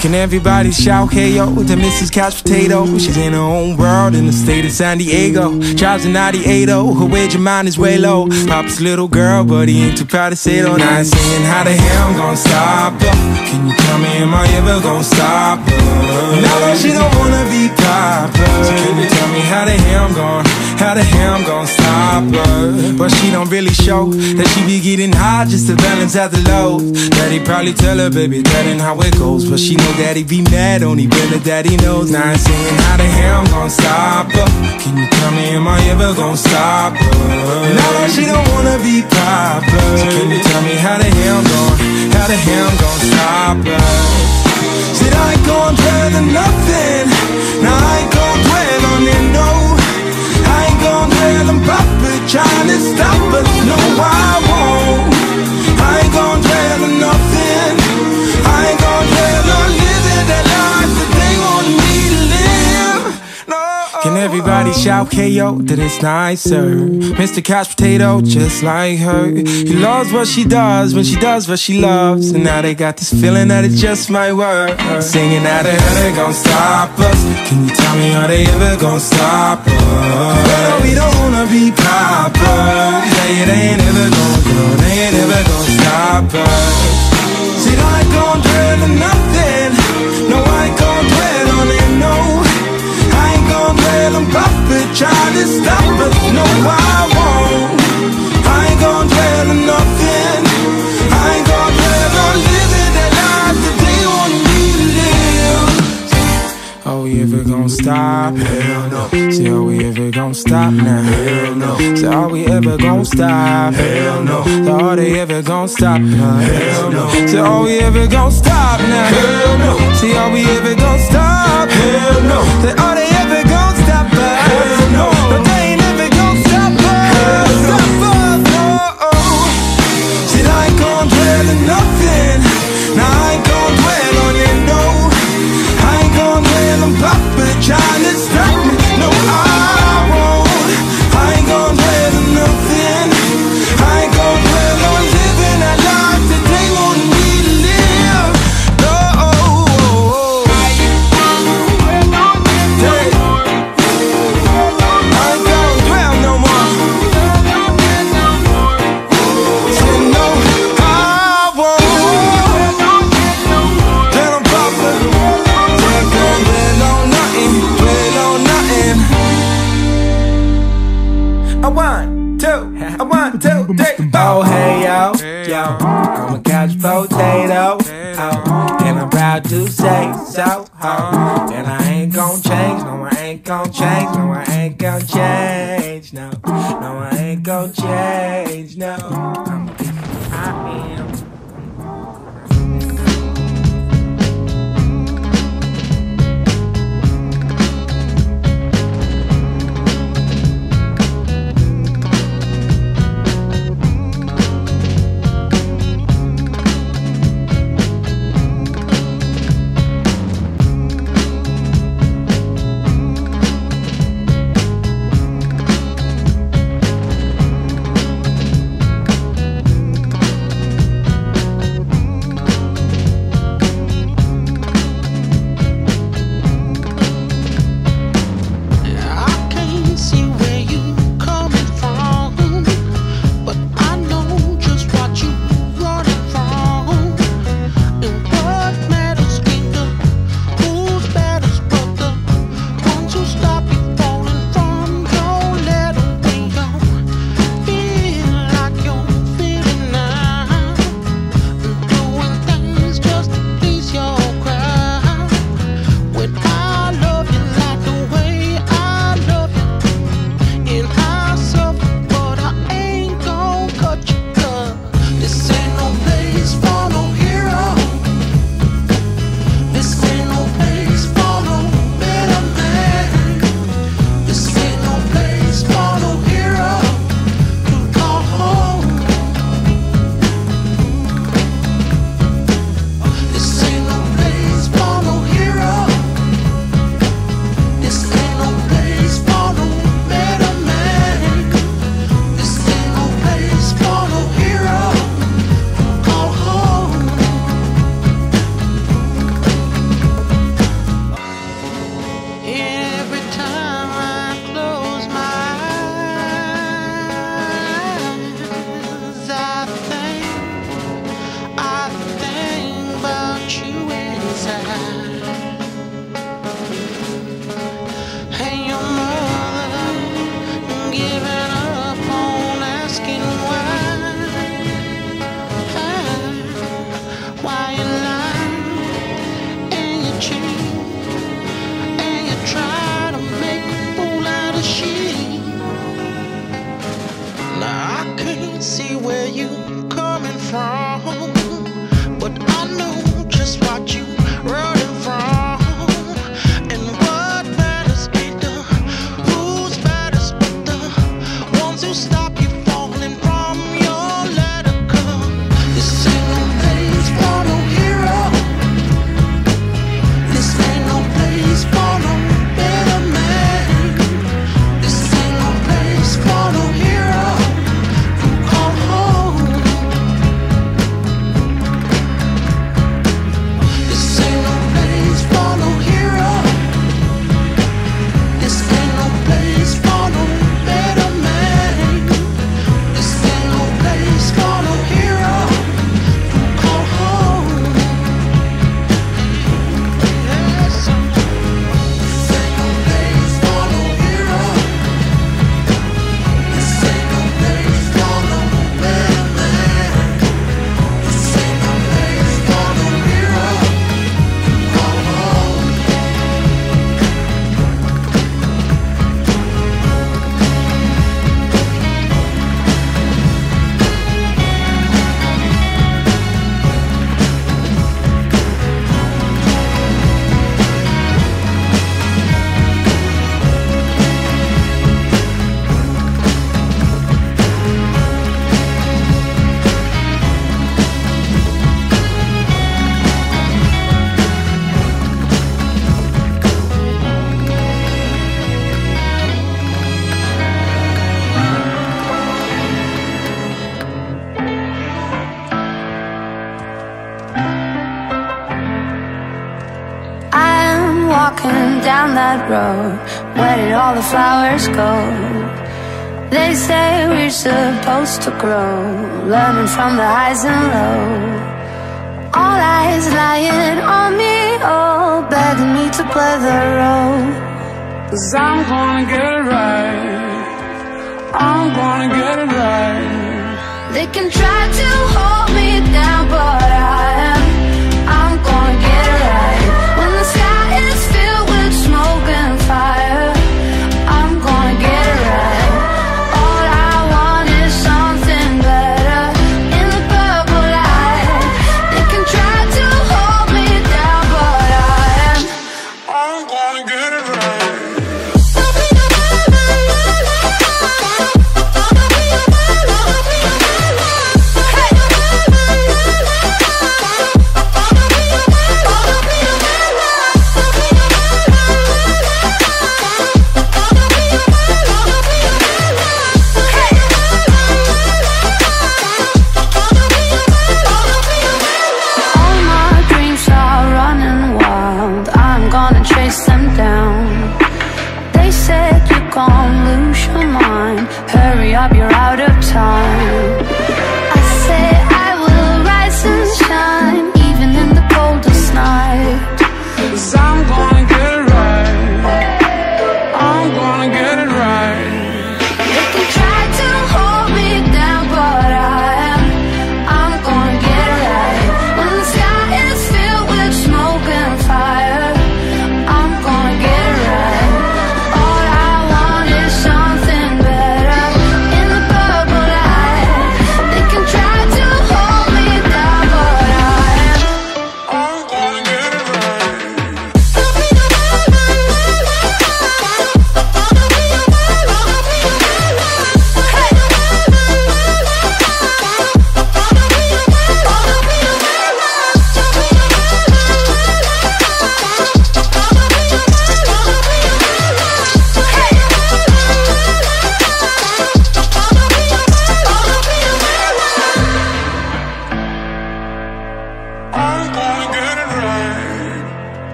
Can everybody shout, hey yo, to Mrs. Couch Potato? She's in her own world in the state of San Diego. Drives a 98, her wage of mine is way low. Papa's little girl, but he ain't too proud to say it. Now I'm saying, how the hell I'm gonna stop her? Can you tell me, am I ever gonna stop her? Now that she don't wanna be popular, so can you tell me how the hell I'm gonna stop her? But she don't really show that she be getting high just to balance out the lows. Daddy probably tell her, baby, that ain't how it goes, but she know daddy be mad, only better daddy knows. Now I'm saying, how the hell I'm gonna stop her? Can you tell me, am I ever gonna stop her? Now that she don't wanna be popular, so can you tell me how the hell I'm gonna stop her? Said I ain't gon' dwell on nothing. Now I ain't gon' dwell on it, no. I ain't gon' dwell on Papa trying to stop us, no I won't. I ain't gon' dwell on nothing. I ain't gon' dwell on living that life that they want me to live, no. Can everybody shout KO that it's nicer? Mr. Couch Potato, just like her. He loves what she does when she does what she loves, and now they got this feeling that it just might work. Singing out of hell, they gon' stop us. Can you tell me, are they ever gon' stop us? Well, we don't wanna be popular. They ain't ever gon' go, they ain't ever gon' stop us. See, I ain't gon' dwell on nothing. No, I ain't gon' dwell on it, no. I ain't gon' dwell on Papa trying to stop us, no I won't. I ain't gon' dwell on nothing. I ain't gon' dwell on living that life that they want me to live. Are we ever gon' stop? Hell no. See, are we ever gon' stop now? Hell no. See, are we ever gon' stop? Hell no. So are they ever gon' stop now? Hell no. See, are we ever gon' stop now? Hell no. See, are we ever gon' stop? Hell no. See, are they ever gon' stop us? Hell no. But they ain't ever gon' stop us. Stop us, oh. See, I ain't gon' dwell on nothing. Now I ain't gon' dwell on it, no. I ain't gon' dwell on Papa trying to stop me, no I won't. I ain't gon' dwell on nothing. I ain't gon' dwell on living that life that they want me to live, no. I ain't gon' dwell no more. Say no, I won't. Tell 'em Papa, they gon' dwell on nothing, dwell on nothing. I want to, three. Oh hey yo, I'm a couch potato, and I'm proud to say so. And I ain't gon' change, no I ain't gon' change, no I ain't gon' change, no I ain't gon' change, no. I am. Down that road, where did all the flowers go? They say we're supposed to grow, learning from the highs and lows. All eyes lying on me, all begging me to play the role. 'Cause I'm gonna get it right, I'm gonna get it right. They can try to hold me down, but I'm gonna get it right. When the sky is filled with smoke and fire, I'm gonna get it right. All I want is something better in the purple light. They can try to hold me down, but I'm gonna get it right. Hey.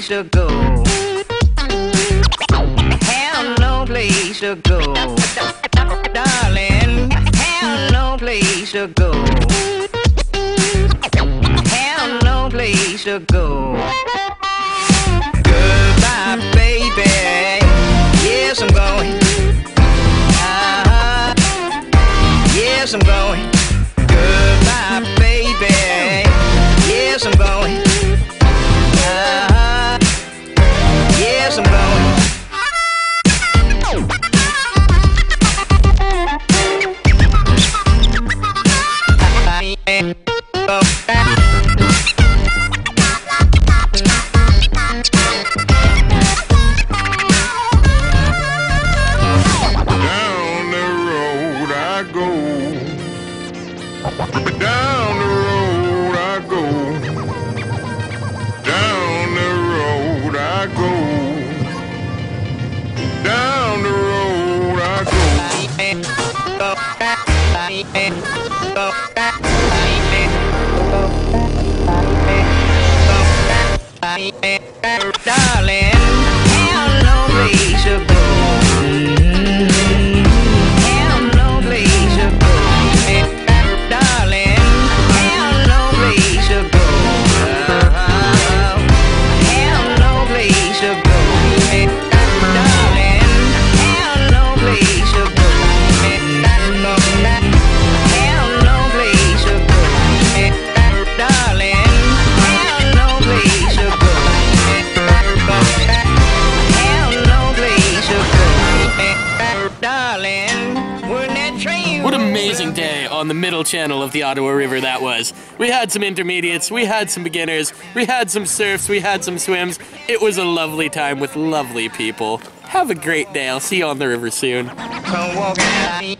place to go. Have no place to go. Darling, have no place to go. Have no place to go. Goodbye, baby. Yes, I'm going. Yes, I'm going. Goodbye, baby. Yes, I'm going. Yes, I'm going. Down the road I go. Down the road I go. Down the road I go. Darling, have no place to go. Have no place to go. Darling, have no place to go. Have no place to go. Darling, have no place to go. Have no place to go. Darling, have no place to go. Have no place to go. Darling, when that train. What an amazing day on the middle channel of the Ottawa River that was. We had some intermediates, we had some beginners, we had some surfs, we had some swims. It was a lovely time with lovely people. Have a great day. I'll see you on the river soon. Come walking